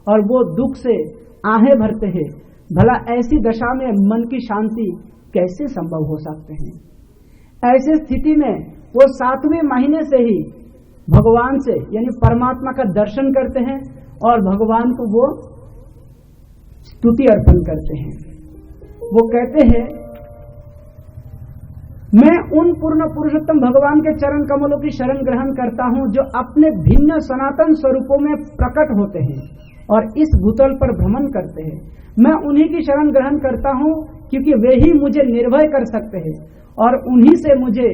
और वो दुख से आहें भरते हैं। भला ऐसी दशा में मन की शांति कैसे संभव हो सकते हैं? ऐसी स्थिति में वो 7वें महीने से ही भगवान से यानी परमात्मा का दर्शन करते हैं और भगवान को वो स्तुति अर्पण करते हैं। वो कहते हैं, मैं उन पूर्ण पुरुषोत्तम भगवान के चरण कमलों की शरण ग्रहण करता हूं जो अपने भिन्न सनातन स्वरूपों में प्रकट होते हैं और इस भूतल पर भ्रमण करते हैं। मैं उन्हीं की शरण ग्रहण करता हूं क्योंकि वे ही मुझे निर्भय कर सकते हैं और उन्हीं से मुझे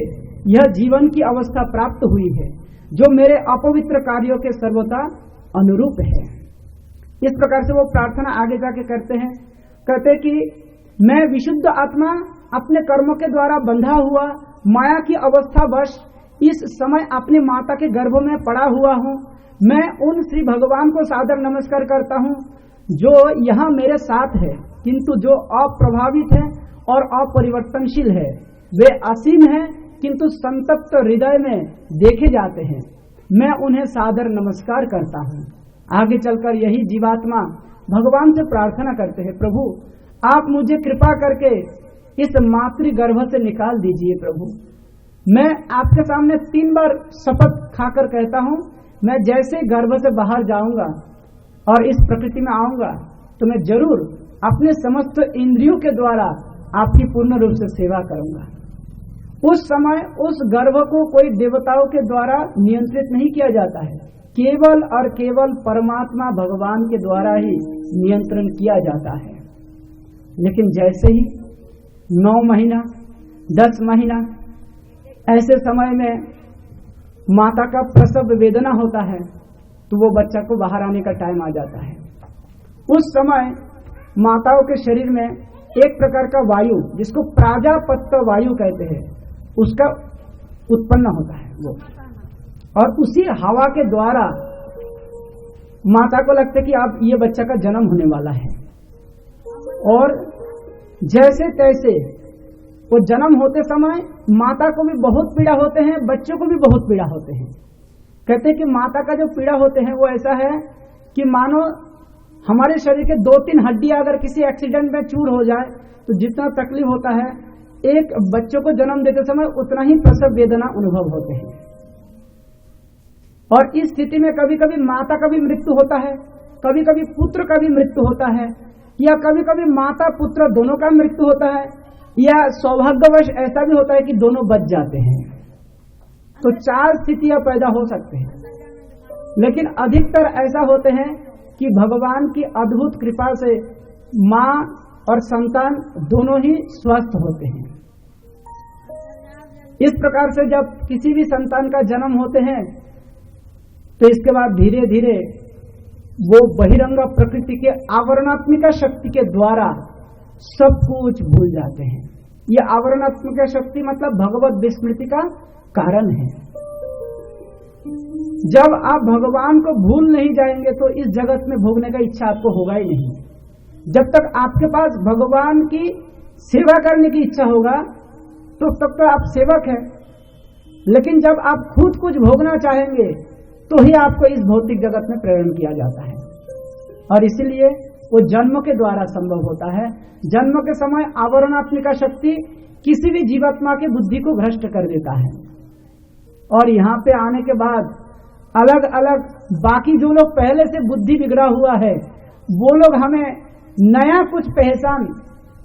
यह जीवन की अवस्था प्राप्त हुई है जो मेरे अपवित्र कार्यों के सर्वथा अनुरूप है। इस प्रकार से वो प्रार्थना आगे जाके करते हैं, कहते कि मैं विशुद्ध आत्मा अपने कर्मों के द्वारा बंधा हुआ माया की अवस्था वश इस समय अपनी माता के गर्भ में पड़ा हुआ हूँ। मैं उन श्री भगवान को सादर नमस्कार करता हूँ जो यहाँ मेरे साथ है, किंतु जो अप्रभावित है और अपरिवर्तनशील है। वे असीम है किंतु संतप्त हृदय में देखे जाते हैं। मैं उन्हें सादर नमस्कार करता हूँ। आगे चलकर यही जीवात्मा भगवान से प्रार्थना करते हैं, प्रभु आप मुझे कृपा करके इस मातृ गर्भ से निकाल दीजिए। प्रभु मैं आपके सामने 3 बार शपथ खाकर कहता हूँ, मैं जैसे गर्भ से बाहर जाऊंगा और इस प्रकृति में आऊंगा तो मैं जरूर अपने समस्त इंद्रियों के द्वारा आपकी पूर्ण रूप से सेवा करूंगा। उस समय उस गर्भ को कोई देवताओं के द्वारा नियंत्रित नहीं किया जाता है, केवल और केवल परमात्मा भगवान के द्वारा ही नियंत्रण किया जाता है। लेकिन जैसे ही 9 महीना 10 महीना ऐसे समय में माता का प्रसव वेदना होता है तो वो बच्चा को बाहर आने का टाइम आ जाता है। उस समय माताओं के शरीर में एक प्रकार का वायु जिसको प्राजापत्य वायु कहते हैं उसका उत्पन्न होता है वो, और उसी हवा के द्वारा माता को लगता है कि अब ये बच्चा का जन्म होने वाला है। और जैसे तैसे वो जन्म होते समय माता को भी बहुत पीड़ा होते हैं, बच्चों को भी बहुत पीड़ा होते हैं। कहते हैं कि माता का जो पीड़ा होते हैं वो ऐसा है कि मानो हमारे शरीर के 2-3 हड्डियां अगर किसी एक्सीडेंट में चूर हो जाए तो जितना तकलीफ होता है, एक बच्चों को जन्म देते समय उतना ही प्रसव वेदना अनुभव होते हैं। और इस स्थिति में कभी कभी माता का भी मृत्यु होता है, कभी कभी पुत्र का भी मृत्यु होता है, या कभी कभी माता पुत्र दोनों का मृत्यु होता है, या सौभाग्यवश ऐसा भी होता है कि दोनों बच जाते हैं। तो 4 स्थितियां पैदा हो सकते हैं, लेकिन अधिकतर ऐसा होते हैं कि भगवान की अद्भुत कृपा से मां और संतान दोनों ही स्वस्थ होते हैं। इस प्रकार से जब किसी भी संतान का जन्म होते हैं तो इसके बाद धीरे धीरे वो बहिरंग प्रकृति के आवरणात्मिका शक्ति के द्वारा सब कुछ भूल जाते हैं। ये आवरणात्मिका शक्ति मतलब भगवत विस्मृति का कारण है। जब आप भगवान को भूल नहीं जाएंगे तो इस जगत में भोगने का इच्छा आपको होगा ही नहीं। जब तक आपके पास भगवान की सेवा करने की इच्छा होगा तो तब तक आप सेवक हैं, लेकिन जब आप खुद कुछ भोगना चाहेंगे तो ही आपको इस भौतिक जगत में प्रेरण किया जाता है। और इसीलिए वो जन्म के द्वारा संभव होता है। जन्म के समय आवरणात्मिका शक्ति किसी भी जीवात्मा के बुद्धि को भ्रष्ट कर देता है, और यहाँ पे आने के बाद अलग अलग बाकी जो लोग पहले से बुद्धि बिगड़ा हुआ है वो लोग हमें नया कुछ पहचान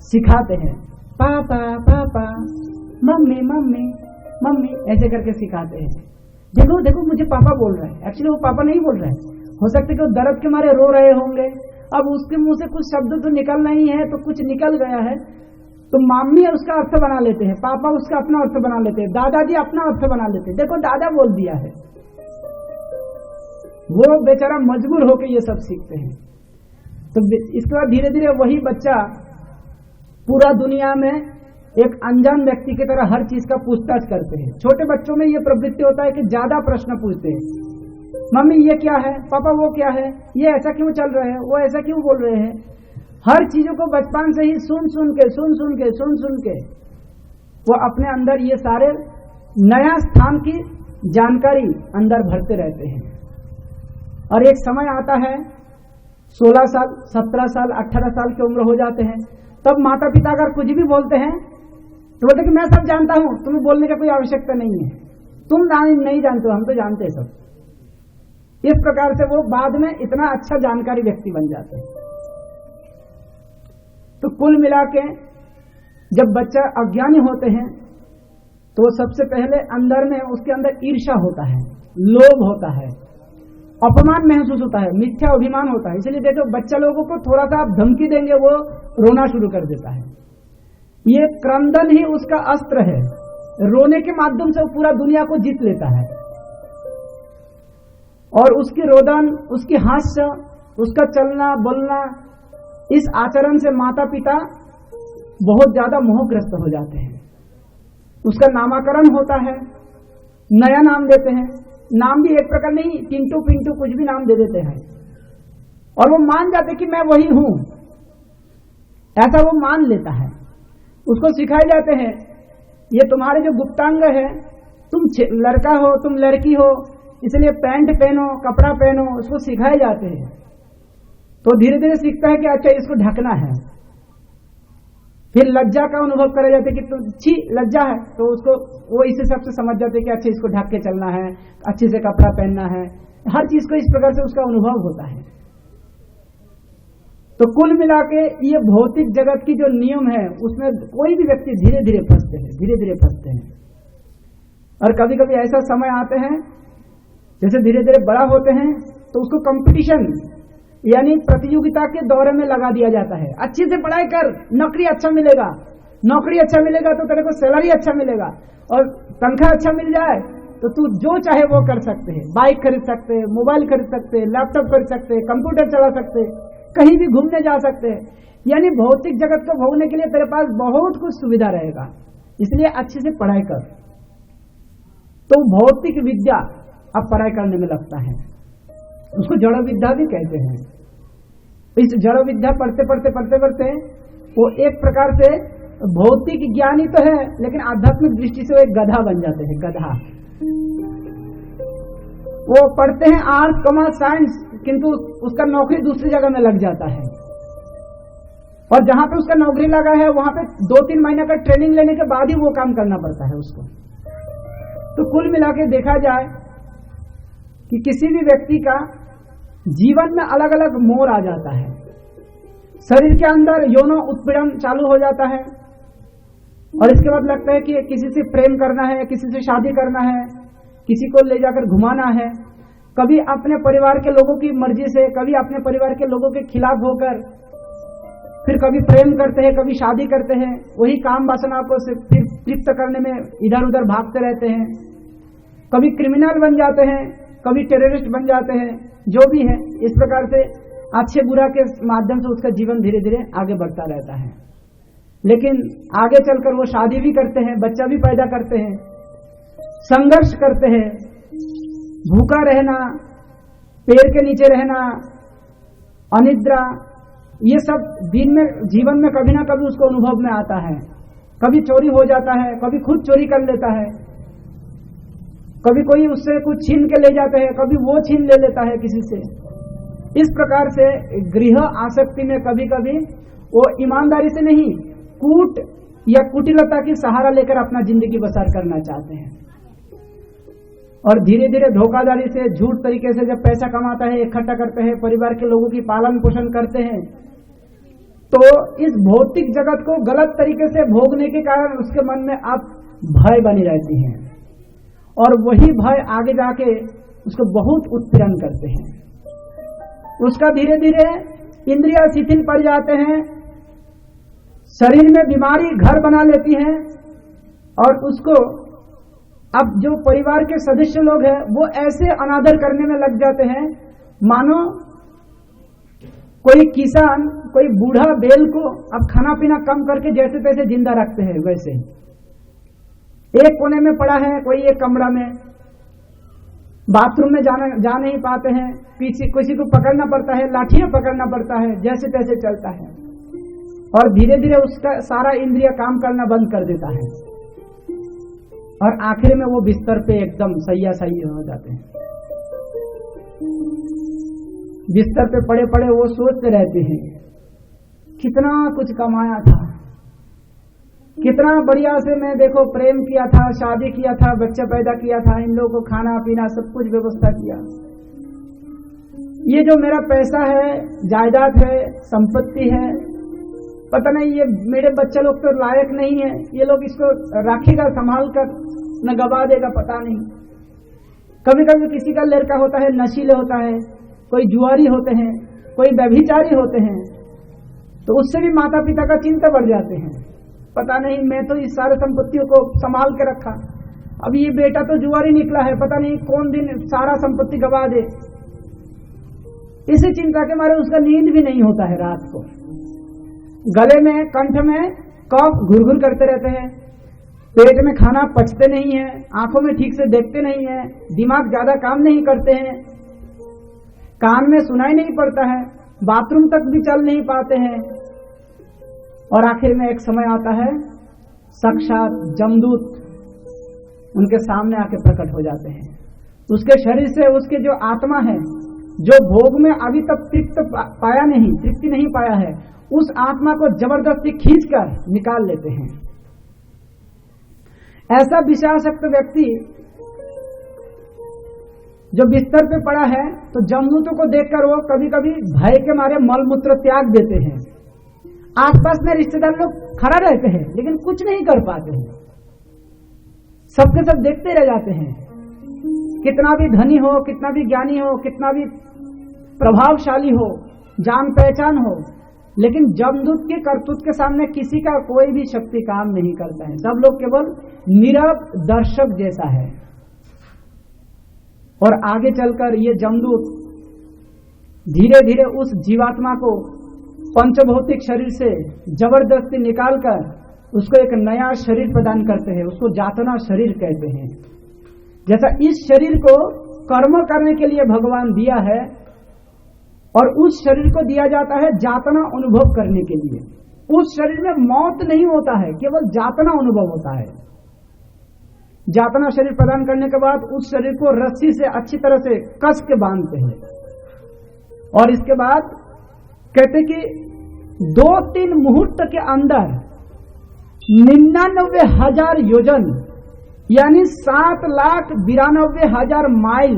सिखाते हैं। पापा पापा, मम्मी मम्मी मम्मी ऐसे करके सिखाते हैं। देखो देखो मुझे पापा बोल रहा है, एक्चुअली वो पापा नहीं बोल रहा है। हो सकता है कि वो दर्द के मारे रो रहे होंगे, अब उसके मुंह से कुछ शब्द तो निकलना ही है, तो कुछ निकल गया है तो मम्मी उसका अर्थ बना लेते हैं, पापा उसका अपना अर्थ बना लेते हैं, दादाजी अपना अर्थ बना लेते हैं। देखो दादा बोल दिया है। वो बेचारा मजबूर होकर ये सब सीखते हैं। तो इसके बाद धीरे धीरे वही बच्चा पूरा दुनिया में एक अनजान व्यक्ति की तरह हर चीज का पूछताछ करते हैं। छोटे बच्चों में ये प्रवृत्ति होता है कि ज्यादा प्रश्न पूछते हैं, मम्मी ये क्या है, पापा वो क्या है, ये ऐसा क्यों चल रहे हैं, वो ऐसा क्यों बोल रहे हैं। हर चीजों को बचपन से ही सुन सुन के वो अपने अंदर ये सारे नया स्थान की जानकारी अंदर भरते रहते हैं। और एक समय आता है 16 साल, 17 साल, 18 साल की उम्र हो जाते हैं, तब माता पिता अगर कुछ भी बोलते हैं तो बोलते कि मैं सब जानता हूं, तुम्हें बोलने का कोई आवश्यकता नहीं है, तुम नहीं जानते हो, हम तो जानते हैं सब। इस प्रकार से वो बाद में इतना अच्छा जानकारी व्यक्ति बन जाते हैं। तो कुल मिला के जब बच्चा अज्ञानी होते हैं तो सबसे पहले अंदर में उसके अंदर ईर्ष्या होता है, लोभ होता है, अपमान महसूस होता है, मिथ्या अभिमान होता है। इसलिए देखो बच्चा लोगों को थोड़ा सा आप धमकी देंगे वो रोना शुरू कर देता है। ये क्रंदन ही उसका अस्त्र है, रोने के माध्यम से वो पूरा दुनिया को जीत लेता है। और उसकी रोदन, उसकी हास्य, उसका चलना बोलना, इस आचरण से माता पिता बहुत ज्यादा मोहग्रस्त हो जाते हैं। उसका नामकरण होता है, नया नाम देते हैं, नाम भी एक प्रकार नहीं, टिंटू पिंटू कुछ भी नाम दे देते हैं, और वो मान जाते कि मैं वही हूं, ऐसा वो मान लेता है। उसको सिखाए जाते हैं ये तुम्हारे जो गुप्तांग है, तुम लड़का हो, तुम लड़की हो, इसलिए पैंट पहनो, कपड़ा पहनो, उसको सिखाए जाते हैं। तो धीरे धीरे सीखता है कि अच्छा इसको ढकना है। फिर लज्जा का अनुभव करा जाता है कि तुम छी लज्जा है, तो उसको वो इस हिसाब से समझ जाते हैं कि अच्छा इसको ढक के चलना है, अच्छे से कपड़ा पहनना है, हर चीज को इस प्रकार से उसका अनुभव होता है। तो कुल मिला के ये भौतिक जगत की जो नियम है उसमें कोई भी व्यक्ति धीरे धीरे फंसते हैं, धीरे धीरे फंसते हैं। और कभी कभी ऐसा समय आते हैं जैसे धीरे धीरे बड़ा होते हैं तो उसको कंपटीशन यानी प्रतियोगिता के दौरे में लगा दिया जाता है। अच्छे से पढ़ाई कर, नौकरी अच्छा मिलेगा, नौकरी अच्छा मिलेगा तो तेरे को सैलरी अच्छा मिलेगा, और तनख्वाह अच्छा मिल जाए तो तू जो चाहे वो कर सकते हैं, बाइक खरीद सकते हैं, मोबाइल खरीद सकते हैं, लैपटॉप खरीद सकते हैं, कंप्यूटर चला सकते हैं, कहीं भी घूमने जा सकते हैं। यानी भौतिक जगत को भोगने के लिए तेरे पास बहुत कुछ सुविधा रहेगा, इसलिए अच्छे से पढ़ाई कर। तो भौतिक विद्या अब पढ़ाई करने में लगता है, उसको जड़ विद्या भी कहते हैं। इस जड़ विद्या पढ़ते पढ़ते पढ़ते पढ़ते वो एक प्रकार से भौतिक ज्ञानी तो है, लेकिन आध्यात्मिक दृष्टि से वो एक गधा बन जाते हैं, गधा। वो पढ़ते हैं आर्ट्स कॉमर्स साइंस, किंतु उसका नौकरी दूसरी जगह में लग जाता है, और जहां पे उसका नौकरी लगा है वहां पे 2-3 महीने का ट्रेनिंग लेने के बाद ही वो काम करना पड़ता है उसको। तो कुल मिला के देखा जाए कि किसी भी व्यक्ति का जीवन में अलग अलग मोड़ आ जाता है। शरीर के अंदर यौन उत्पीड़न चालू हो जाता है, और इसके बाद लगता है कि किसी से प्रेम करना है, किसी से शादी करना है, किसी को ले जाकर घुमाना है, कभी अपने परिवार के लोगों की मर्जी से, कभी अपने परिवार के लोगों के खिलाफ होकर, फिर कभी प्रेम करते हैं, कभी शादी करते हैं, वही काम वासना को फिर तृप्त करने में इधर उधर भागते रहते हैं, कभी क्रिमिनल बन जाते हैं, कभी टेररिस्ट बन जाते हैं, जो भी है इस प्रकार से अच्छे बुरा के माध्यम से उसका जीवन धीरे धीरे आगे बढ़ता रहता है। लेकिन आगे चलकर वो शादी भी करते हैं, बच्चा भी पैदा करते हैं, संघर्ष करते हैं, भूखा रहना, पेड़ के नीचे रहना, अनिद्रा, ये सब दिन में जीवन में कभी ना कभी उसको अनुभव में आता है। कभी चोरी हो जाता है, कभी खुद चोरी कर लेता है, कभी कोई उससे कुछ छीन के ले जाते हैं, कभी वो छीन ले लेता है किसी से। इस प्रकार से गृह आसक्ति में कभी कभी वो ईमानदारी से नहीं, कूट या कुटिलता की सहारा लेकर अपना जिंदगी बसर करना चाहते हैं, और धीरे धीरे धोखाधड़ी से, झूठ तरीके से जब पैसा कमाता है, इकट्ठा करते हैं, परिवार के लोगों की पालन पोषण करते हैं, तो इस भौतिक जगत को गलत तरीके से भोगने के कारण उसके मन में अब भय बनी रहती है, और वही भय आगे जाके उसको बहुत उत्पीड़न करते हैं। उसका धीरे धीरे इंद्रियां शिथिल पड़ जाते हैं, शरीर में बीमारी घर बना लेती हैं, और उसको अब जो परिवार के सदस्य लोग हैं वो ऐसे अनादर करने में लग जाते हैं मानो कोई किसान कोई बूढ़ा बैल को अब खाना पीना कम करके जैसे तैसे जिंदा रखते हैं, वैसे एक कोने में पड़ा है, कोई एक कमरा में, बाथरूम में जा नहीं पाते हैं, किसी को पकड़ना पड़ता है, लाठियां पकड़ना पड़ता है, जैसे तैसे चलता है, और धीरे धीरे उसका सारा इंद्रिय काम करना बंद कर देता है, और आखिर में वो बिस्तर पे एकदम सही हो जाते हैं। बिस्तर पे पड़े पड़े वो सोचते रहते हैं कितना कुछ कमाया था, कितना बढ़िया से मैं देखो प्रेम किया था, शादी किया था, बच्चा पैदा किया था, इन लोगों को खाना पीना सब कुछ व्यवस्था किया। ये जो मेरा पैसा है, जायदाद है, संपत्ति है, पता नहीं ये मेरे बच्चे लोग तो लायक नहीं है, ये लोग इसको रखेगा संभाल कर न गवा देगा, पता नहीं। कभी कभी किसी का लड़का होता है नशीले होता है, कोई जुआरी होते हैं, कोई व्यभिचारी होते हैं, तो उससे भी माता पिता का चिंता बढ़ जाते हैं। पता नहीं मैं तो इस सारे संपत्तियों को संभाल के रखा, अब ये बेटा तो जुआरी निकला है, पता नहीं कौन दिन सारा संपत्ति गवा दे। इसी चिंता के मारे उसका नींद भी नहीं होता है रात को, गले में कंठ में कफ घुरघुर करते रहते हैं, पेट में खाना पचते नहीं है, आंखों में ठीक से देखते नहीं है, दिमाग ज्यादा काम नहीं करते हैं, कान में सुनाई नहीं पड़ता है, बाथरूम तक भी चल नहीं पाते हैं। और आखिर में एक समय आता है साक्षात जमदूत उनके सामने आके प्रकट हो जाते हैं। उसके शरीर से उसके जो आत्मा है, जो भोग में अभी तक तृप्ति नहीं पाया है, उस आत्मा को जबरदस्ती खींचकर निकाल लेते हैं। ऐसा विषयासक्त व्यक्ति जो बिस्तर पे पड़ा है, तो जमदूतों को देखकर वो कभी कभी भय के मारे मलमूत्र त्याग देते हैं। आसपास में रिश्तेदार लोग खड़ा रहते हैं लेकिन कुछ नहीं कर पाते हैं, सबके सब देखते रह जाते हैं। कितना भी धनी हो, कितना भी ज्ञानी हो, कितना भी प्रभावशाली हो, जान पहचान हो, लेकिन जमदूत के करतूत के सामने किसी का कोई भी शक्ति काम नहीं करता है। सब लोग केवल नीरव दर्शक जैसा है। और आगे चलकर ये जमदूत धीरे धीरे उस जीवात्मा को पंचभौतिक शरीर से जबरदस्ती निकालकर उसको एक नया शरीर प्रदान करते हैं। उसको जातना शरीर कहते हैं। जैसा इस शरीर को कर्म करने के लिए भगवान दिया है, और उस शरीर को दिया जाता है जातना अनुभव करने के लिए। उस शरीर में मौत नहीं होता है, केवल जातना अनुभव होता है। जातना शरीर प्रदान करने के बाद उस शरीर को रस्सी से अच्छी तरह से कस के बांधते हैं, और इसके बाद कहते कि 2-3 मुहूर्त के अंदर 99,000 योजन यानी 7,92,000 माइल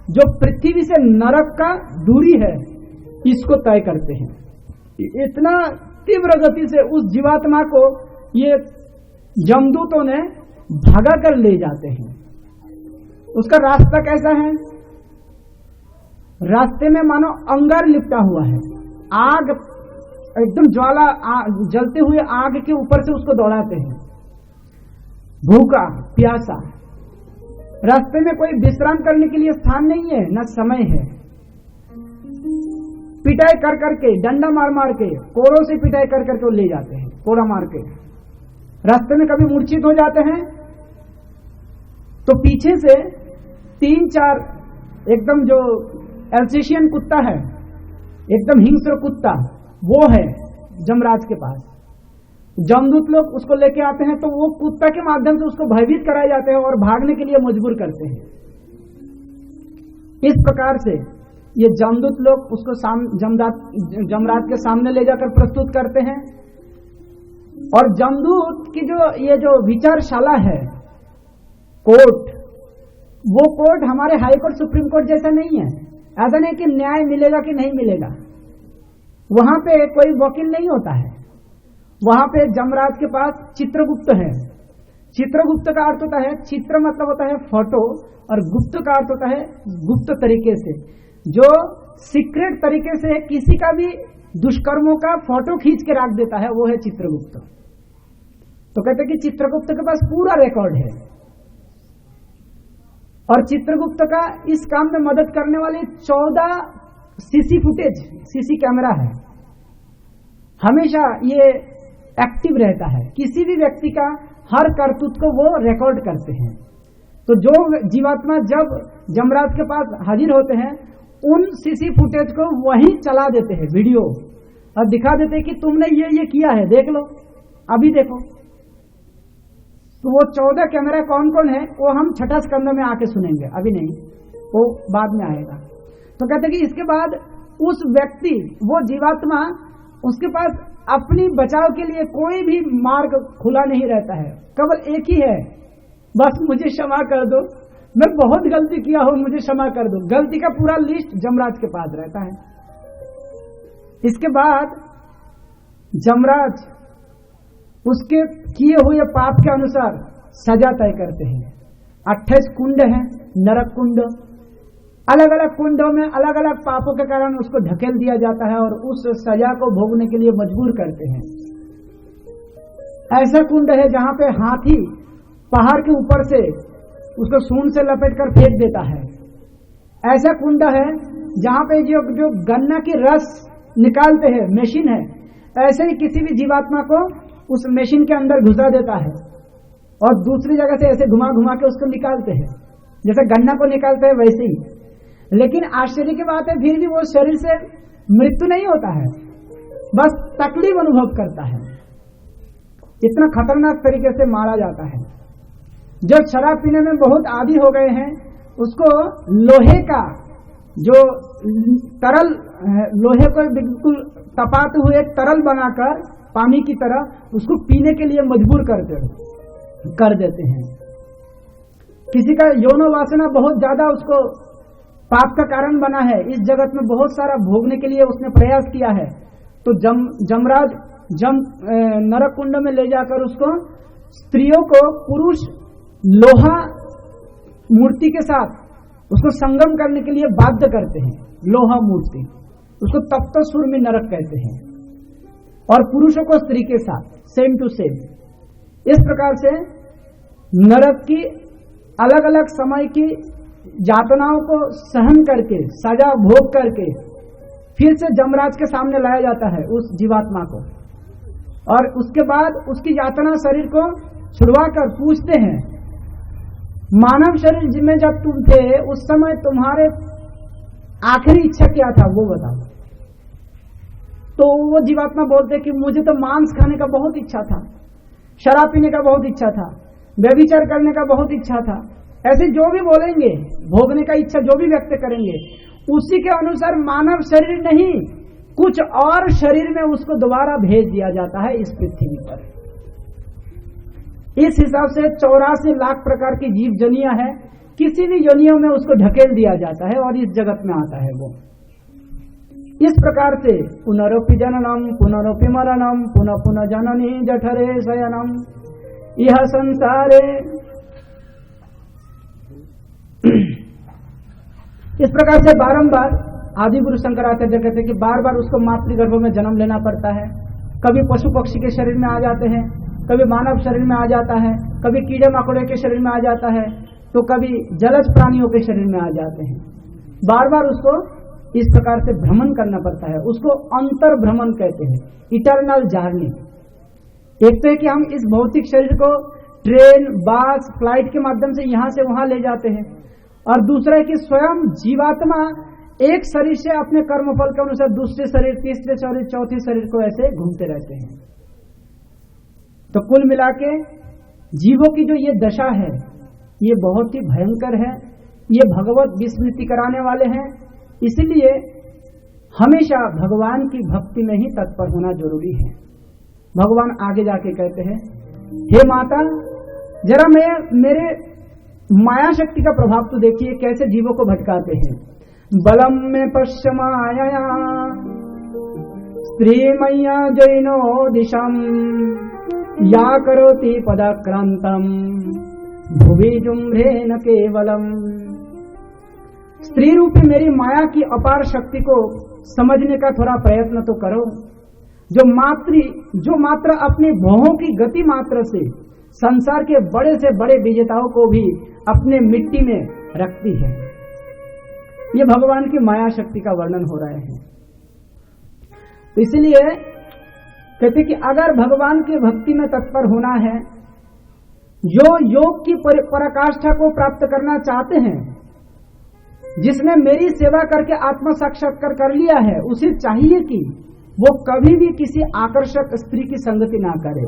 जो पृथ्वी से नरक का दूरी है, इसको तय करते हैं। इतना तीव्र गति से उस जीवात्मा को ये जमदूतों ने भगा कर ले जाते हैं। उसका रास्ता कैसा है? रास्ते में मानो अंगार लिपटा हुआ है, आग एकदम ज्वाला जलते हुए आग के ऊपर से उसको दौड़ाते हैं। भूखा प्यासा, रास्ते में कोई विश्राम करने के लिए स्थान नहीं है, न समय है। पिटाई कर करके, डंडा मार मार के, कोरों से पिटाई कर करके वो ले जाते हैं, कोड़ा मार के। रास्ते में कभी मूर्छित हो जाते हैं तो पीछे से 3-4 एकदम जो एल्सेशियन कुत्ता है, एकदम हिंस्र कुत्ता, वो है जमराज के पास। जमदूत लोग उसको लेके आते हैं तो वो कुत्ता के माध्यम से उसको भयभीत कराए जाते हैं और भागने के लिए मजबूर करते हैं। इस प्रकार से ये जमदूत लोग उसको जमराज के सामने ले जाकर प्रस्तुत करते हैं। और जमदूत की ये जो विचारशाला है, कोर्ट, वो कोर्ट हमारे हाई कोर्ट सुप्रीम कोर्ट जैसा नहीं है। ऐसा नहीं कि न्याय मिलेगा कि नहीं मिलेगा, वहां पे कोई वकील नहीं होता है। वहां पे जमराज के पास चित्रगुप्त है। चित्रगुप्त का अर्थ होता है, चित्र मतलब होता है फोटो, और गुप्त का अर्थ होता है गुप्त तरीके से, जो सीक्रेट तरीके से किसी का भी दुष्कर्मों का फोटो खींच के रख देता है, वो है चित्रगुप्त। तो कहते हैं कि चित्रगुप्त के पास पूरा रिकॉर्ड है। और चित्रगुप्त का इस काम में मदद करने वाले 14 सीसी फुटेज, सीसी कैमरा है, हमेशा ये एक्टिव रहता है। किसी भी व्यक्ति का हर करतूत को वो रिकॉर्ड करते हैं। तो जो जीवात्मा जब जमराज के पास हाजिर होते हैं, उन सीसी फुटेज को वहीं चला देते हैं वीडियो, और दिखा देते हैं कि तुमने ये किया है, देख लो, अभी देखो। तो वो 14 कैमरा कौन कौन है वो हम छठा स्कंद में आके सुनेंगे, अभी नहीं, वो बाद में आएगा। तो कहते हैं कि इसके बाद उस व्यक्ति, वो जीवात्मा, उसके पास अपनी बचाव के लिए कोई भी मार्ग खुला नहीं रहता है, केवल एक ही है, बस मुझे क्षमा कर दो, मैं बहुत गलती किया हूं, मुझे क्षमा कर दो। गलती का पूरा लिस्ट जमराज के पास रहता है। इसके बाद जमराज उसके किए हुए पाप के अनुसार सजा तय करते हैं। 28 कुंड हैं, नरक कुंड। अलग अलग कुंडों में अलग अलग पापों के कारण उसको ढकेल दिया जाता है और उस सजा को भोगने के लिए मजबूर करते हैं। ऐसा कुंड है जहां पे हाथी पहाड़ के ऊपर से उसको सूंड से लपेटकर फेंक देता है। ऐसा कुंड है जहां पे जो गन्ना की रस निकालते हैं, मशीन है, ऐसे ही किसी भी जीवात्मा को उस मशीन के अंदर घुसा देता है और दूसरी जगह से ऐसे घुमा घुमा के उसको निकालते हैं, जैसे गन्ना को निकालते हैं वैसे ही। लेकिन आश्चर्य की बात है, फिर भी वो शरीर से मृत्यु नहीं होता है, बस तकलीफ अनुभव करता है। इतना खतरनाक तरीके से मारा जाता है। जो शराब पीने में बहुत आदी हो गए हैं, उसको लोहे का जो तरल, लोहे को बिल्कुल तपाते हुए तरल बनाकर पानी की तरह उसको पीने के लिए मजबूर कर देते हैं। किसी का यौन वासना बहुत ज्यादा उसको पाप का कारण बना है, इस जगत में बहुत सारा भोगने के लिए उसने प्रयास किया है, तो जमराज नरक कुंड में ले जाकर उसको, स्त्रियों को पुरुष लोहा मूर्ति के साथ उसको संगम करने के लिए बाध्य करते हैं। लोहा मूर्ति, उसको तप्तसुर में नरक कहते हैं, और पुरुषों को स्त्री के साथ सेम टू सेम। इस प्रकार से नरक की अलग अलग समय की यातनाओं को सहन करके, सजा भोग करके फिर से जमराज के सामने लाया जाता है उस जीवात्मा को, और उसके बाद उसकी यातना शरीर को छुड़वाकर पूछते हैं, मानव शरीर में जब तुम थे उस समय तुम्हारे आखिरी इच्छा क्या था वो बताओ। तो वो जीवात्मा बोलते कि मुझे तो मांस खाने का बहुत इच्छा था, शराब पीने का बहुत इच्छा था, व्यभिचार करने का बहुत इच्छा था। ऐसे जो भी बोलेंगे, भोगने का इच्छा जो भी व्यक्त करेंगे, उसी के अनुसार मानव शरीर नहीं कुछ और शरीर में उसको दोबारा भेज दिया जाता है इस पृथ्वी पर। इस हिसाब से 84 लाख प्रकार की जीव जनिया है, किसी भी योनियों में उसको ढकेल दिया जाता है और इस जगत में आता है वो। इस प्रकार से पुनरोपि जननम पुनरोपि मरणम पुनः पुनः जननी जठरे शयनम यह संसारे। इस प्रकार से बारंबार आदि गुरु शंकराचार्य कहते हैं कि बार बार उसको मातृगर्भ में जन्म लेना पड़ता है। कभी पशु पक्षी के शरीर में आ जाते हैं, कभी मानव शरीर में आ जाता है, कभी कीड़े मकोड़े के शरीर में आ जाता है, तो कभी जलज प्राणियों के शरीर में आ जाते हैं। बार बार उसको इस प्रकार से भ्रमण करना पड़ता है। उसको अंतर भ्रमण कहते हैं, इटर्नल जर्नी। एक तो है कि हम इस भौतिक शरीर को ट्रेन, बस, फ्लाइट के माध्यम से यहां से वहां ले जाते हैं, और दूसरा है कि स्वयं जीवात्मा एक शरीर से अपने कर्मफल के अनुसार दूसरे शरीर, तीसरे शरीर, चौथे शरीर को ऐसे घूमते रहते हैं। तो कुल मिला के जीवों की जो ये दशा है ये बहुत ही भयंकर है, ये भगवत विस्मृति कराने वाले हैं। इसलिए हमेशा भगवान की भक्ति में ही तत्पर होना जरूरी है। भगवान आगे जाके कहते हैं, हे माता जरा मेरे माया शक्ति का प्रभाव तो देखिए कैसे जीवों को भटकाते हैं। बलम में पश्य माया स्त्री मैया जैनो दिशम या करोति पदाक्रांतम भुवि जुम्भे न केवलम। स्त्री रूपी मेरी माया की अपार शक्ति को समझने का थोड़ा प्रयत्न तो करो, जो मात्र अपनी भौहों की गति मात्र से संसार के बड़े से बड़े विजेताओं को भी अपने मिट्टी में रखती है। ये भगवान की माया शक्ति का वर्णन हो रहा है। तो इसलिए कहते कि अगर भगवान की भक्ति में तत्पर होना है, जो योग की पराकाष्ठा को प्राप्त करना चाहते हैं, जिसने मेरी सेवा करके आत्म साक्षात्कार कर लिया है, उसे चाहिए कि वो कभी भी किसी आकर्षक स्त्री की संगति ना करे,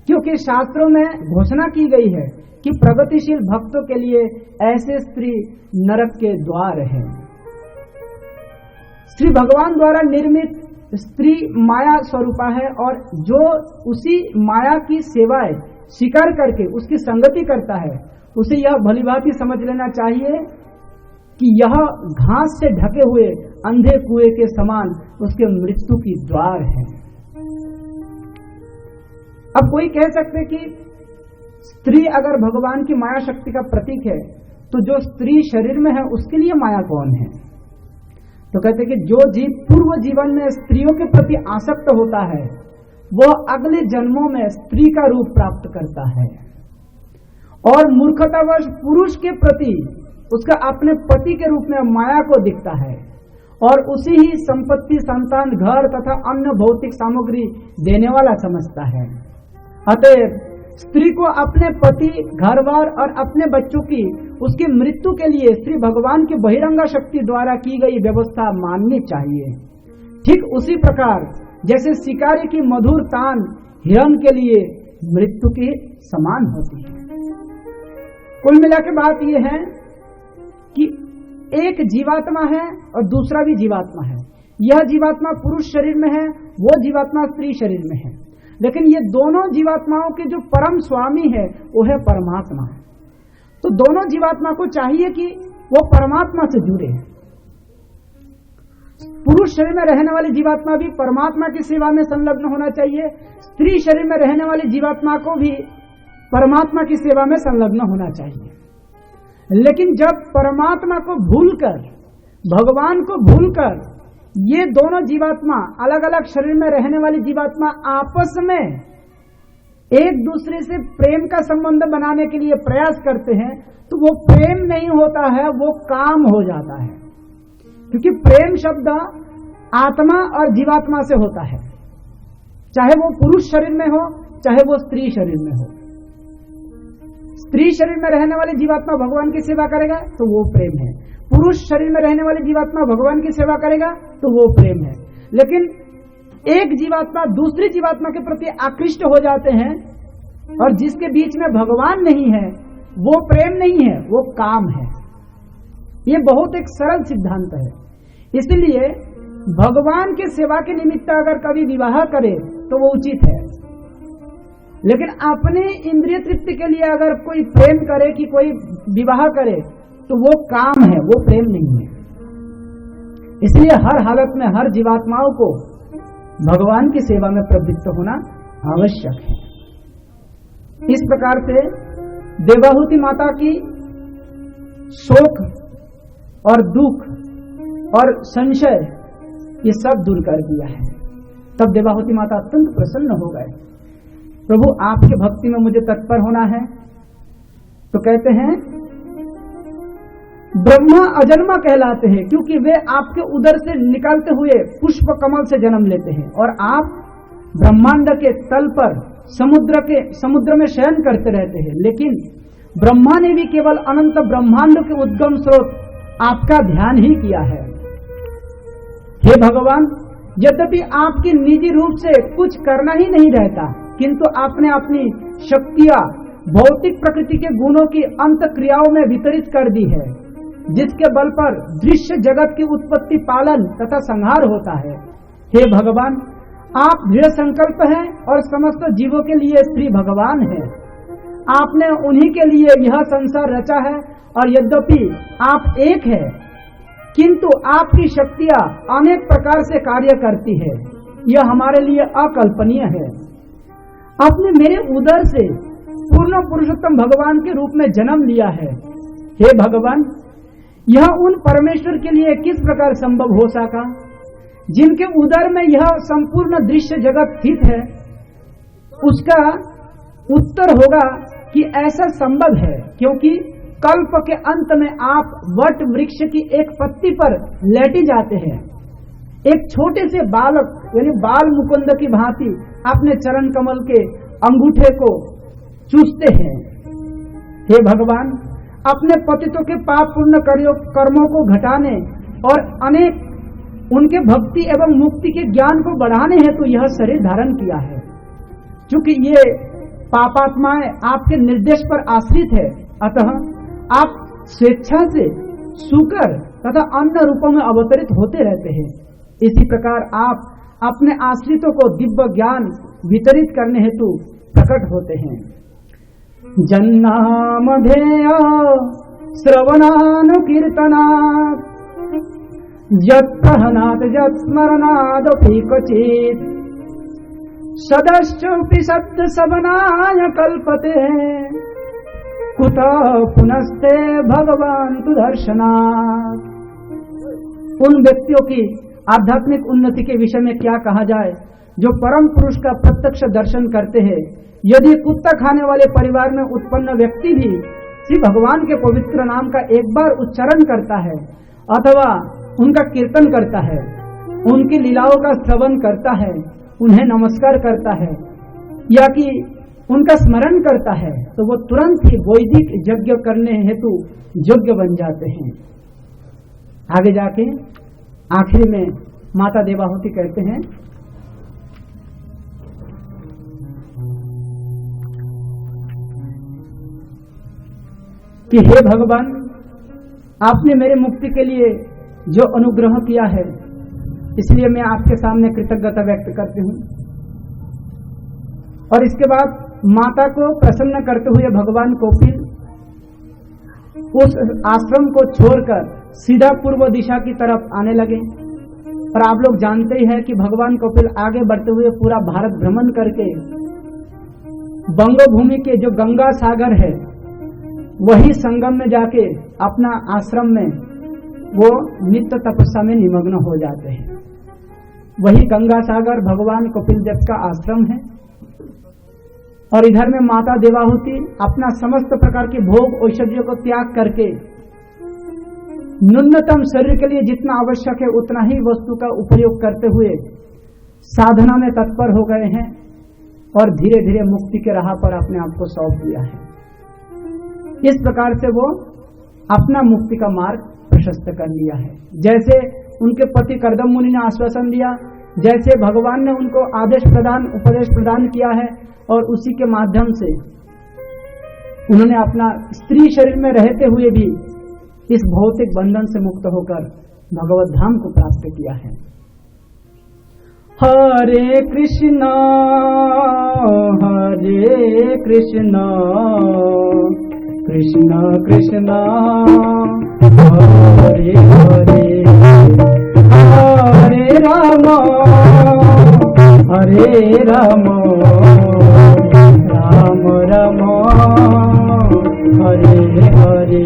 क्योंकि शास्त्रों में घोषणा की गई है कि प्रगतिशील भक्तों के लिए ऐसे स्त्री नरक के द्वार है। श्री भगवान द्वारा निर्मित स्त्री माया स्वरूपा है और जो उसी माया की सेवाएं स्वीकार करके उसकी संगति करता है उसे यह भलीभांति समझ लेना चाहिए कि यह घास से ढके हुए अंधे कुएं के समान उसके मृत्यु की द्वार है। अब कोई कह सकते कि स्त्री अगर भगवान की माया शक्ति का प्रतीक है तो जो स्त्री शरीर में है उसके लिए माया कौन है? तो कहते कि जो जीव पूर्व जीवन में स्त्रियों के प्रति आसक्त होता है वह अगले जन्मों में स्त्री का रूप प्राप्त करता है और मूर्खतावश पुरुष के प्रति उसका अपने पति के रूप में माया को दिखता है और उसी ही संपत्ति, संतान, घर तथा अन्य भौतिक सामग्री देने वाला समझता है। अतः स्त्री को अपने पति, घरवार और अपने बच्चों की उसकी मृत्यु के लिए श्री भगवान की बहिरंगा शक्ति द्वारा की गई व्यवस्था माननी चाहिए। ठीक उसी प्रकार जैसे शिकारी की मधुर तान हिरण के लिए मृत्यु के समान होती है। कुल मिला के बात यह है कि एक जीवात्मा है और दूसरा भी जीवात्मा है। यह जीवात्मा पुरुष शरीर में है, वो जीवात्मा स्त्री शरीर में है, लेकिन ये दोनों जीवात्माओं के जो परम स्वामी है वो है परमात्मा। तो दोनों जीवात्मा को चाहिए कि वो परमात्मा से जुड़े। पुरुष शरीर में रहने वाली जीवात्मा भी परमात्मा की सेवा में संलग्न होना चाहिए, स्त्री शरीर में रहने वाली जीवात्मा को भी परमात्मा की सेवा में संलग्न होना चाहिए। लेकिन जब परमात्मा को भूलकर, भगवान को भूलकर ये दोनों जीवात्मा, अलग अलग शरीर में रहने वाली जीवात्मा आपस में एक दूसरे से प्रेम का संबंध बनाने के लिए प्रयास करते हैं तो वो प्रेम नहीं होता है, वो काम हो जाता है। क्योंकि प्रेम शब्द आत्मा और जीवात्मा से होता है, चाहे वो पुरुष शरीर में हो चाहे वो स्त्री शरीर में हो। स्त्री शरीर में रहने वाली जीवात्मा भगवान की सेवा करेगा तो वो प्रेम है, पुरुष शरीर में रहने वाली जीवात्मा भगवान की सेवा करेगा तो वो प्रेम है। लेकिन एक जीवात्मा दूसरी जीवात्मा के प्रति आकृष्ट हो जाते हैं और जिसके बीच में भगवान नहीं है वो प्रेम नहीं है, वो काम है। ये बहुत एक सरल सिद्धांत है। इसलिए भगवान की सेवा के निमित्त अगर कभी विवाह करे तो वो उचित है, लेकिन अपने इंद्रिय तृप्ति के लिए अगर कोई प्रेम करे कि कोई विवाह करे तो वो काम है, वो प्रेम नहीं है। इसलिए हर हालत में हर जीवात्माओं को भगवान की सेवा में प्रवृत्त होना आवश्यक है। इस प्रकार से देवाहुति माता की शोक और दुख और संशय ये सब दूर कर दिया है। तब देवाहुति माता अत्यंत प्रसन्न हो गए, प्रभु आपके भक्ति में मुझे तत्पर होना है। तो कहते हैं ब्रह्मा अजन्मा कहलाते हैं क्योंकि वे आपके उदर से निकलते हुए पुष्प कमल से जन्म लेते हैं और आप ब्रह्मांड के तल पर समुद्र में शयन करते रहते हैं। लेकिन ब्रह्मा ने भी केवल अनंत ब्रह्मांड के उद्गम स्रोत आपका ध्यान ही किया है। हे भगवान, यद्यपि आपकी निजी रूप से कुछ करना ही नहीं रहता, किंतु आपने अपनी शक्तियां भौतिक प्रकृति के गुणों की अंत क्रियाओं में वितरित कर दी है, जिसके बल पर दृश्य जगत की उत्पत्ति, पालन तथा संहार होता है। हे भगवान, आप दृढ़ संकल्प हैं और समस्त जीवों के लिए श्री भगवान हैं। आपने उन्हीं के लिए यह संसार रचा है और यद्यपि आप एक है किंतु आपकी शक्तियां अनेक प्रकार से कार्य करती है। यह हमारे लिए अकल्पनीय है। आपने मेरे उदर से पूर्ण पुरुषोत्तम भगवान के रूप में जन्म लिया है। हे भगवान, यह उन परमेश्वर के लिए किस प्रकार संभव हो सका जिनके उदर में यह संपूर्ण दृश्य जगत स्थित है? उसका उत्तर होगा कि ऐसा संभव है क्योंकि कल्प के अंत में आप वट वृक्ष की एक पत्ती पर लेटे जाते हैं, एक छोटे से बालक यानी बाल मुकुंद की भांति अपने चरण कमल के अंगूठे को चूसते हैं। हे भगवान, अपने पतितों के पाप पुण्य कर्मों को घटाने और अनेक उनके भक्ति एवं मुक्ति के ज्ञान को बढ़ाने हेतु यह शरीर धारण किया है। क्योंकि ये पापात्माएं आपके निर्देश पर आश्रित है, अतः आप स्वेच्छा से सूकर तथा अन्य रूपों में अवतरित होते रहते हैं। इसी प्रकार आप अपने आश्रितों को दिव्य ज्ञान वितरित करने हेतु प्रकट होते हैं। जन्नामधेय श्रवणानुकीर्तनात् यत्कहनात् यत्स्मरणादपि क्वचित् सदश्चोऽपि सत्सवनाय कल्पते कुतः पुनस्ते भगवान तु दर्शनात्। उन व्यक्तियों की आध्यात्मिक उन्नति के विषय में क्या कहा जाए जो परम पुरुष का प्रत्यक्ष दर्शन करते हैं। यदि कुत्ता खाने वाले परिवार में उत्पन्न व्यक्ति भी श्री भगवान के पवित्र नाम का एक बार उच्चारण करता है अथवा उनका कीर्तन करता है, उनकी लीलाओं का श्रवण करता है, उन्हें नमस्कार करता है या कि उनका स्मरण करता है, तो वो तुरंत ही वैदिक यज्ञ करने हेतु योग्य बन जाते हैं। आगे जाके आखिर में माता देवाहुति कहते हैं कि हे भगवान, आपने मेरे मुक्ति के लिए जो अनुग्रह किया है, इसलिए मैं आपके सामने कृतज्ञता व्यक्त करती हूँ। और इसके बाद माता को प्रसन्न करते हुए भगवान कौपिल उस आश्रम को छोड़कर सीधा पूर्व दिशा की तरफ आने लगे। और आप लोग जानते ही हैं कि भगवान कौपिल आगे बढ़ते हुए पूरा भारत भ्रमण करके बंग भूमि के जो गंगा सागर है वही संगम में जाके अपना आश्रम में वो नित्य तपस्या में निमग्न हो जाते हैं। वही गंगा सागर भगवान कपिल देव का आश्रम है। और इधर में माता देवाहुति अपना समस्त प्रकार के भोग ऐश्वर्य को त्याग करके न्यूनतम शरीर के लिए जितना आवश्यक है उतना ही वस्तु का उपयोग करते हुए साधना में तत्पर हो गए हैं और धीरे धीरे मुक्ति के राह पर अपने आप को सौंप दिया है। इस प्रकार से वो अपना मुक्ति का मार्ग प्रशस्त कर लिया है। जैसे उनके पति कर्दम मुनि ने आश्वासन दिया, जैसे भगवान ने उनको उपदेश प्रदान किया है और उसी के माध्यम से उन्होंने अपना स्त्री शरीर में रहते हुए भी इस भौतिक बंधन से मुक्त होकर भगवत धाम को प्राप्त किया है। हरे कृष्णा कृष्णा कृष्णा हरे हरे हरे राम राम राम हरे हरे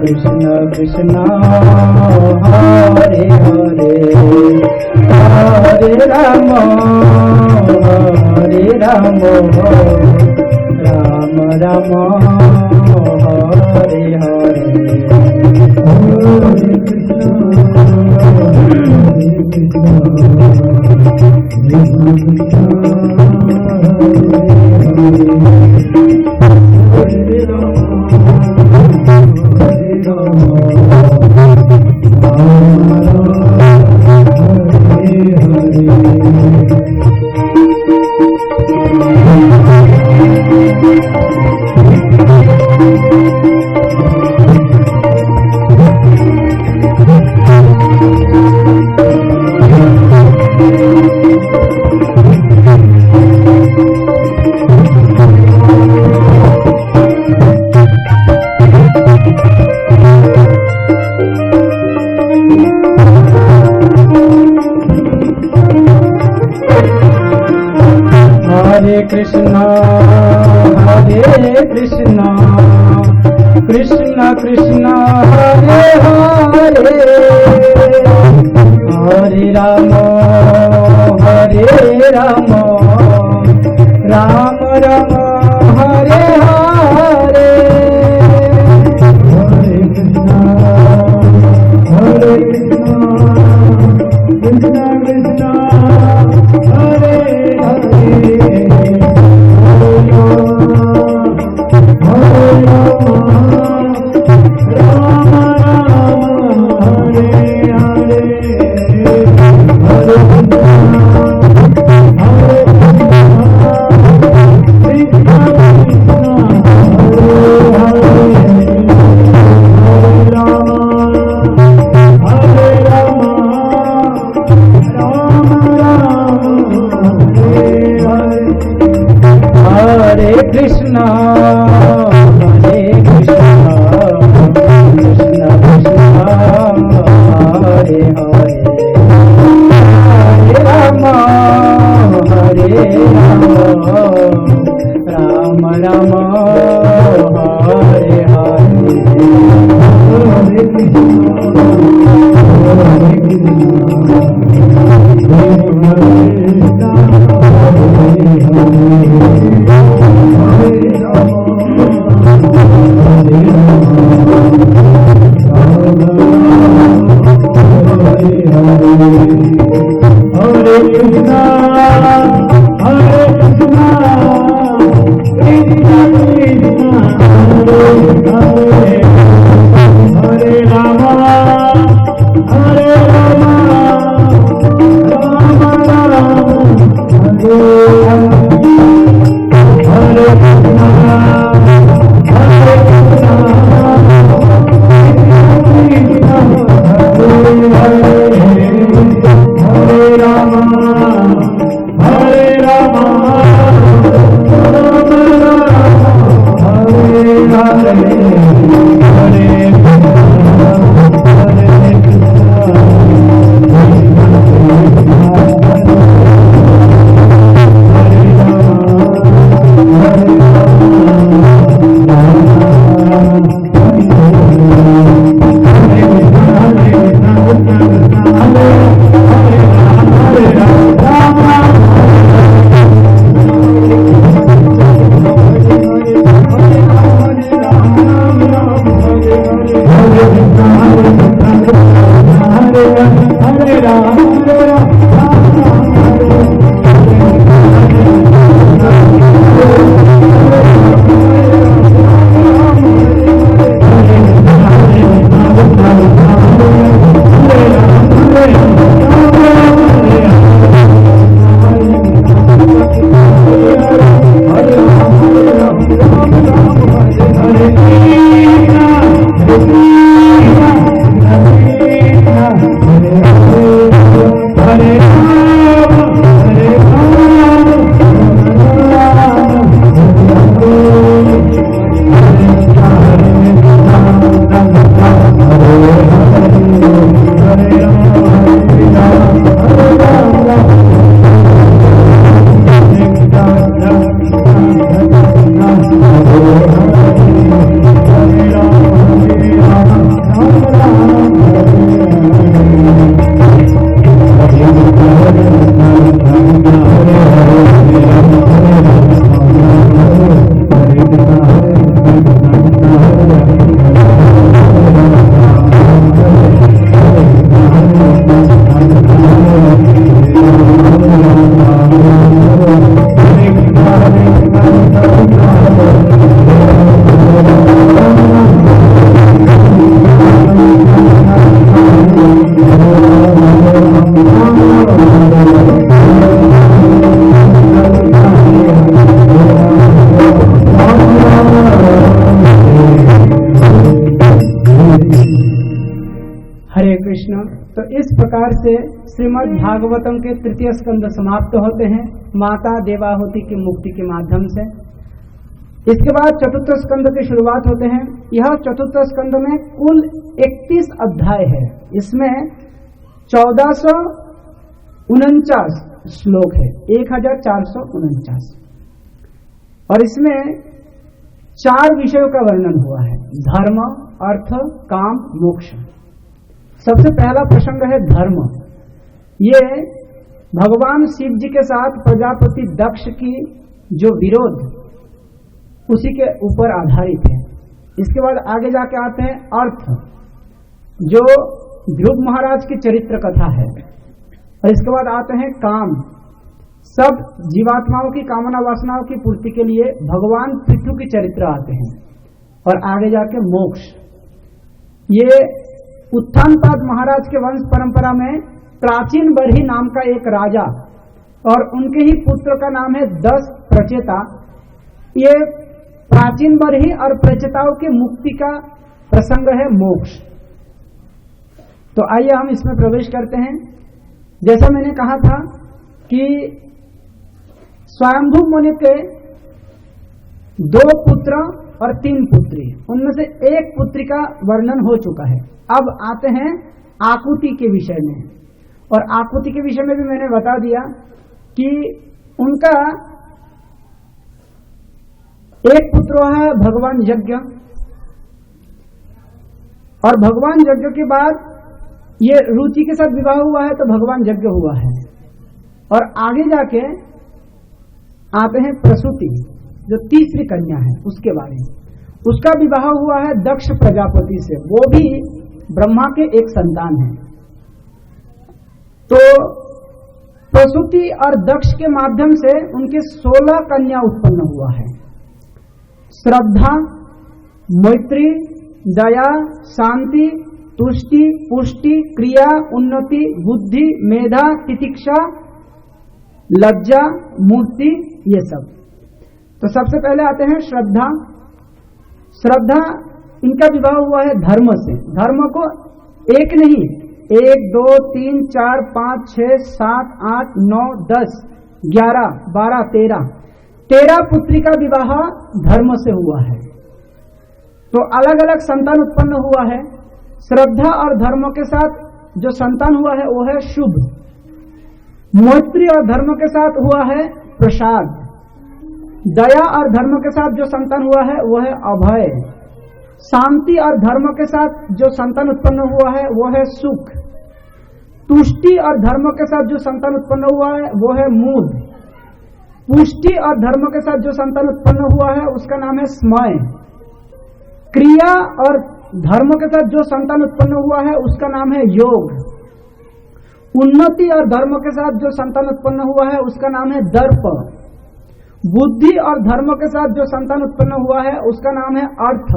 कृष्णा कृष्णा हरे हरे हरे राम राम राम हरे हरे कृष्णा कृष्ण कृष्ण हरे हरे हरे राम राम राम हरे हरे हरे कृष्ण कृष्ण हरे हरे कृष्णा हरे कृष्णा कृष्ण कृष्ण हरे हरे हरे राम राम राम हरे हरे हरे तो इस प्रकार से श्रीमद् भागवतम के तृतीय स्कंद समाप्त होते हैं माता देवाहुति की मुक्ति के माध्यम से। इसके बाद चतुर्थ स्कंद की शुरुआत होते हैं। यह चतुर्थ स्कंद में कुल 31 अध्याय है। इसमें 1449 श्लोक है, 1449। और इसमें 4 विषयों का वर्णन हुआ है, धर्म, अर्थ, काम, मोक्ष। सबसे पहला प्रसंग है धर्म। ये भगवान शिव जी के साथ प्रजापति दक्ष की जो विरोध, उसी के ऊपर आधारित है। इसके बाद आगे जाके आते हैं अर्थ, जो ध्रुव महाराज की चरित्र कथा है। और इसके बाद आते हैं काम, सब जीवात्माओं की कामना वासनाओं की पूर्ति के लिए भगवान पृथु की चरित्र आते हैं। और आगे जाके मोक्ष। ये उत्थानपाद महाराज के वंश परंपरा में प्राचीन बरही नाम का एक राजा और उनके ही पुत्र का नाम है 10 प्रचेता। ये प्राचीन बरही और प्रचेताओं की मुक्ति का प्रसंग है मोक्ष। तो आइए हम इसमें प्रवेश करते हैं। जैसा मैंने कहा था कि स्वयंभू मुनि के 2 पुत्र और 3 पुत्री, उनमें से एक पुत्री का वर्णन हो चुका है। अब आते हैं आकुति के विषय में। और आकुति के विषय में भी मैंने बता दिया कि उनका एक पुत्र है भगवान यज्ञ, और भगवान यज्ञ के बाद ये रुचि के साथ विवाह हुआ है तो भगवान यज्ञ हुआ है। और आगे जाके आते हैं प्रसूति, जो तीसरी कन्या है, उसके बारे में। उसका विवाह हुआ है दक्ष प्रजापति से, वो भी ब्रह्मा के एक संतान है। तो प्रसूति और दक्ष के माध्यम से उनके 16 कन्या उत्पन्न हुआ है। श्रद्धा, मैत्री, दया, शांति, तुष्टि, पुष्टि, क्रिया, उन्नति, बुद्धि, मेधा, तितिक्षा, लज्जा, मूर्ति, ये सब। तो सबसे पहले आते हैं श्रद्धा। श्रद्धा, इनका विवाह हुआ है धर्म से। धर्म को एक नहीं, 1 2 3 4 5 6 7 8 9 10 11 12 13 पुत्री का विवाह धर्म से हुआ है। तो अलग अलग संतान उत्पन्न हुआ है। श्रद्धा और धर्म के साथ जो संतान हुआ है वो है शुभ। मैत्री और धर्म के साथ हुआ है प्रसाद। दया और धर्म के साथ जो संतान हुआ है वो है अभय। शांति और धर्म के साथ जो संतान उत्पन्न हुआ है वो है सुख। तुष्टि और धर्म के साथ जो संतान उत्पन्न हुआ है वो है मूढ़। पुष्टि और धर्म के साथ जो संतान उत्पन्न हुआ है उसका नाम है स्मय। क्रिया और धर्म के साथ जो संतान उत्पन्न हुआ है उसका नाम है योग। उन्नति और धर्म के साथ जो संतान उत्पन्न हुआ है उसका नाम है दर्प। बुद्धि और धर्म के साथ जो संतान उत्पन्न हुआ है उसका नाम है अर्थ।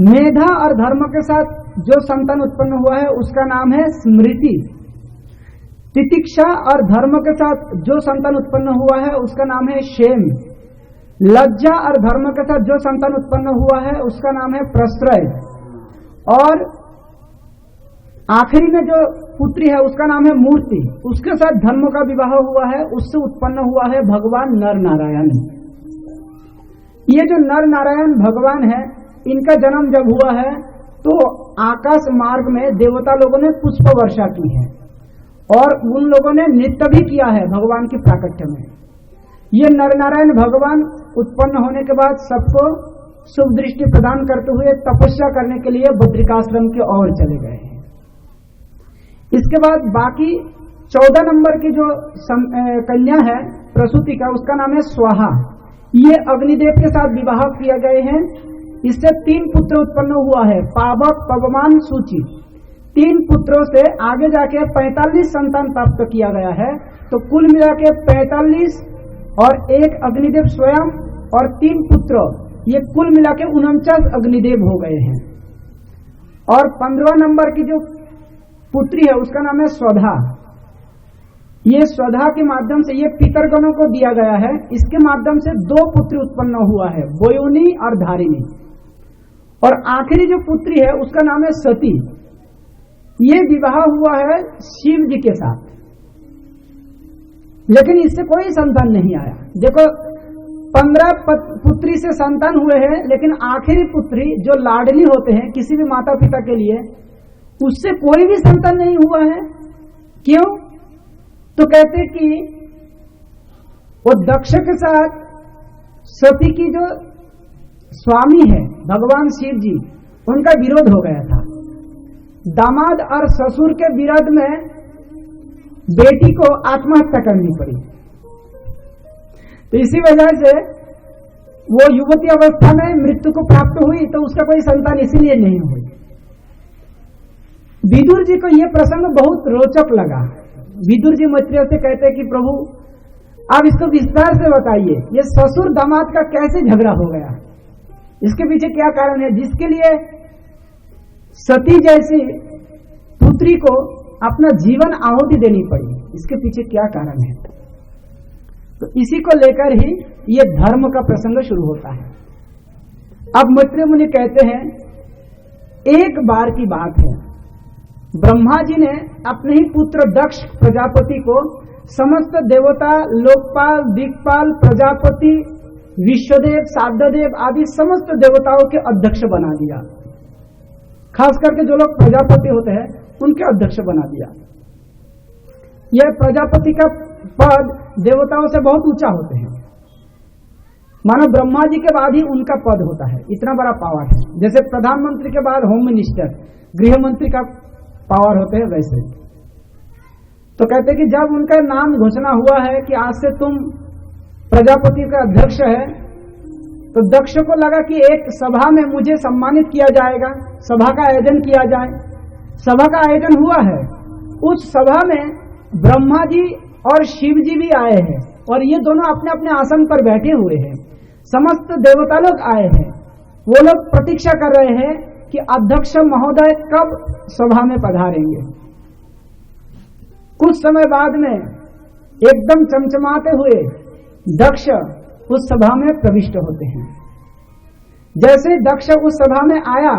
मेधा और धर्म के साथ जो संतान उत्पन्न हुआ है उसका नाम है स्मृति। तितिक्षा और धर्म के साथ जो संतान उत्पन्न हुआ है उसका नाम है क्षेम। लज्जा और धर्म के साथ जो संतान उत्पन्न हुआ है उसका नाम है प्रश्रय। और आखिरी में जो पुत्री है उसका नाम है मूर्ति। उसके साथ धर्म का विवाह हुआ है, उससे उत्पन्न हुआ है भगवान नर नारायण। ये जो नर नारायण भगवान है, इनका जन्म जब हुआ है तो आकाश मार्ग में देवता लोगों ने पुष्प वर्षा की है और उन लोगों ने नृत्य भी किया है भगवान की प्राकट्य में। ये नर नारायण भगवान उत्पन्न होने के बाद सबको शुभ दृष्टि प्रदान करते हुए तपस्या करने के लिए बद्रिकाश्रम की ओर चले गए हैं। इसके बाद बाकी 14 नंबर की जो कन्या है प्रसूति का, उसका नाम है स्वाहा। ये अग्निदेव के साथ विवाह किया गए हैं। इससे 3 पुत्र उत्पन्न हुआ है, पावक, पवमान, सूचि। 3 पुत्रों से आगे जाके 45 संतान प्राप्त किया गया है। तो कुल मिला के 45 और 1 अग्निदेव स्वयं और 3 पुत्र, ये कुल मिला के 49 अग्निदेव हो गए हैं। और 15वां नंबर की जो पुत्री है उसका नाम है स्वधा। ये स्वधा के माध्यम से ये पितरगणों को दिया गया है। इसके माध्यम से 2 पुत्री उत्पन्न हुआ है, बोयुनी और धारिणी। और आखिरी जो पुत्री है उसका नाम है सती। ये विवाह हुआ है शिव जी के साथ, लेकिन इससे कोई संतान नहीं आया। देखो 15 पुत्री से संतान हुए हैं, लेकिन आखिरी पुत्री जो लाडली होते हैं किसी भी माता पिता के लिए, उससे कोई भी संतान नहीं हुआ है। क्यों? तो कहते कि वो दक्ष के साथ सती की जो स्वामी है भगवान शिव जी, उनका विरोध हो गया था। दामाद और ससुर के विरोध में बेटी को आत्महत्या करनी पड़ी। तो इसी वजह से वो युवती अवस्था में मृत्यु को प्राप्त हुई, तो उसका कोई संतान इसीलिए नहीं हुई। विदुर जी को यह प्रसंग बहुत रोचक लगा। विदुर जी मैत्रेय से कहते हैं कि प्रभु आप इसको विस्तार से बताइए, ये ससुर दामाद का कैसे झगड़ा हो गया, इसके पीछे क्या कारण है, जिसके लिए सती जैसी पुत्री को अपना जीवन आहुति देनी पड़ी, इसके पीछे क्या कारण है। तो इसी को लेकर ही ये धर्म का प्रसंग शुरू होता है। अब मैत्रेय मुनि कहते हैं, एक बार की बात है, ब्रह्मा जी ने अपने ही पुत्र दक्ष प्रजापति को समस्त देवता, लोकपाल, दिक्पाल, प्रजापति, विश्वदेव, साध्यदेव आदि समस्त देवताओं के अध्यक्ष बना दिया। खास करके जो लोग प्रजापति होते हैं उनके अध्यक्ष बना दिया। यह प्रजापति का पद देवताओं से बहुत ऊंचा होते हैं, मानो ब्रह्मा जी के बाद ही उनका पद होता है, इतना बड़ा पावर है। जैसे प्रधानमंत्री के बाद होम मिनिस्टर, गृह मंत्री का पावर होते हैं, वैसे तो कहते हैं कि जब उनका नाम घोषणा हुआ है कि आज से तुम प्रजापति का अध्यक्ष है, तो दक्ष को लगा कि एक सभा में मुझे सम्मानित किया जाएगा, सभा का आयोजन किया जाए। सभा का आयोजन हुआ है, उस सभा में ब्रह्मा जी और शिव जी भी आए हैं, और ये दोनों अपने अपने आसन पर बैठे हुए हैं। समस्त देवता लोग आए हैं, वो लोग प्रतीक्षा कर रहे हैं कि अध्यक्ष महोदय कब सभा में पधारेंगे। कुछ समय बाद में एकदम चमचमाते हुए दक्ष उस सभा में प्रविष्ट होते हैं। जैसे दक्ष उस सभा में आया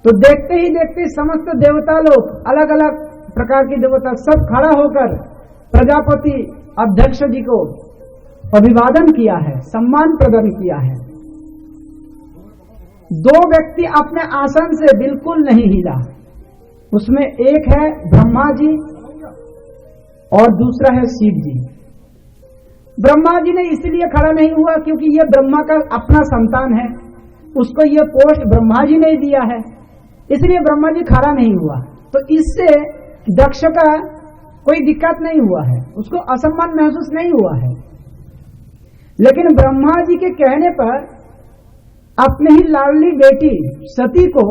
तो देखते ही देखते समस्त देवता लोग, अलग अलग प्रकार के देवता सब खड़ा होकर प्रजापति अध्यक्ष जी को अभिवादन किया है, सम्मान प्रदान किया है। दो व्यक्ति अपने आसन से बिल्कुल नहीं हिला, उसमें एक है ब्रह्मा जी और दूसरा है शिव जी। ब्रह्मा जी ने इसलिए खड़ा नहीं हुआ क्योंकि यह ब्रह्मा का अपना संतान है, उसको यह पोस्ट ब्रह्मा जी ने दिया है, इसलिए ब्रह्मा जी खड़ा नहीं हुआ। तो इससे दक्ष का कोई दिक्कत नहीं हुआ है, उसको असम्मान महसूस नहीं हुआ है। लेकिन ब्रह्मा जी के कहने पर अपने ही लाडली बेटी सती को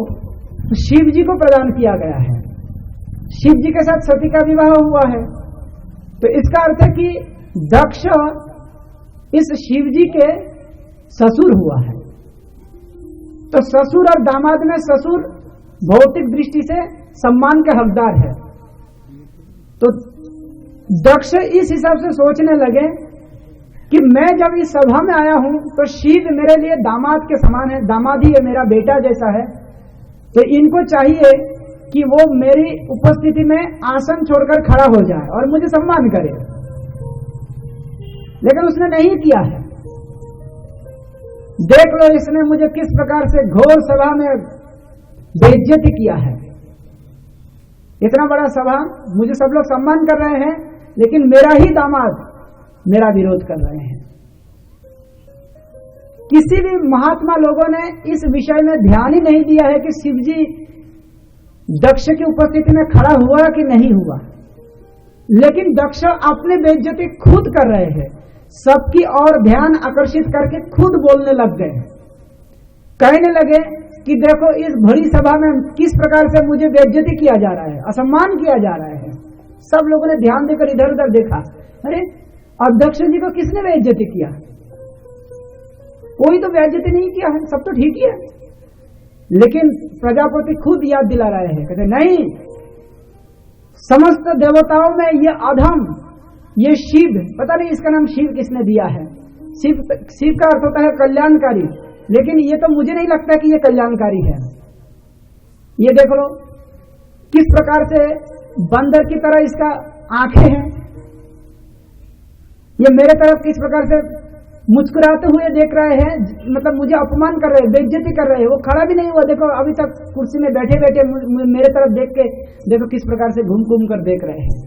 शिव जी को प्रदान किया गया है। शिव जी के साथ सती का विवाह हुआ है, तो इसका अर्थ है कि दक्ष इस शिव जी के ससुर हुआ है। तो ससुर और दामाद में ससुर भौतिक दृष्टि से सम्मान के हकदार है। तो दक्ष इस हिसाब से सोचने लगे कि मैं जब इस सभा में आया हूं तो शिव मेरे लिए दामाद के समान है, दामाद ही मेरा बेटा जैसा है, तो इनको चाहिए कि वो मेरी उपस्थिति में आसन छोड़कर खड़ा हो जाए और मुझे सम्मान करे। लेकिन उसने नहीं किया है। देख लो इसने मुझे किस प्रकार से घोर सभा में बेइज्जती किया है। इतना बड़ा सभा, मुझे सब लोग सम्मान कर रहे हैं, लेकिन मेरा ही दामाद मेरा विरोध कर रहे हैं। किसी भी महात्मा लोगों ने इस विषय में ध्यान ही नहीं दिया है कि शिवजी दक्ष की उपस्थिति में खड़ा हुआ कि नहीं हुआ, लेकिन दक्ष अपने बेइज्जती खुद कर रहे हैं। सबकी और ध्यान आकर्षित करके खुद बोलने लग गए, कहने लगे कि देखो इस बड़ी सभा में किस प्रकार से मुझे बेइज्जती किया जा रहा है, असम्मान किया जा रहा है। सब लोगों ने ध्यान देकर इधर उधर देखा, अरे अध्यक्ष जी को किसने बेइज्जती किया? कोई तो बेइज्जती नहीं किया है, सब तो ठीक ही है। लेकिन प्रजापति खुद याद दिला रहे हैं, कहते नहीं, समस्त देवताओं में ये अधम, ये शिव, पता नहीं इसका नाम शिव किसने दिया है। शिव का अर्थ होता है कल्याणकारी, लेकिन ये तो मुझे नहीं लगता कि ये कल्याणकारी है। ये देख लो किस प्रकार से बंदर की तरह इसका आंखें हैं, ये मेरे तरफ किस प्रकार से मुस्कुराते हुए देख रहे हैं, मतलब मुझे अपमान कर रहे हैं, बेइज्जती कर रहे हैं। वो खड़ा भी नहीं हुआ, देखो अभी तक कुर्सी में बैठे बैठे मेरे तरफ देख के देखो किस प्रकार से घूम घूम कर देख रहे हैं।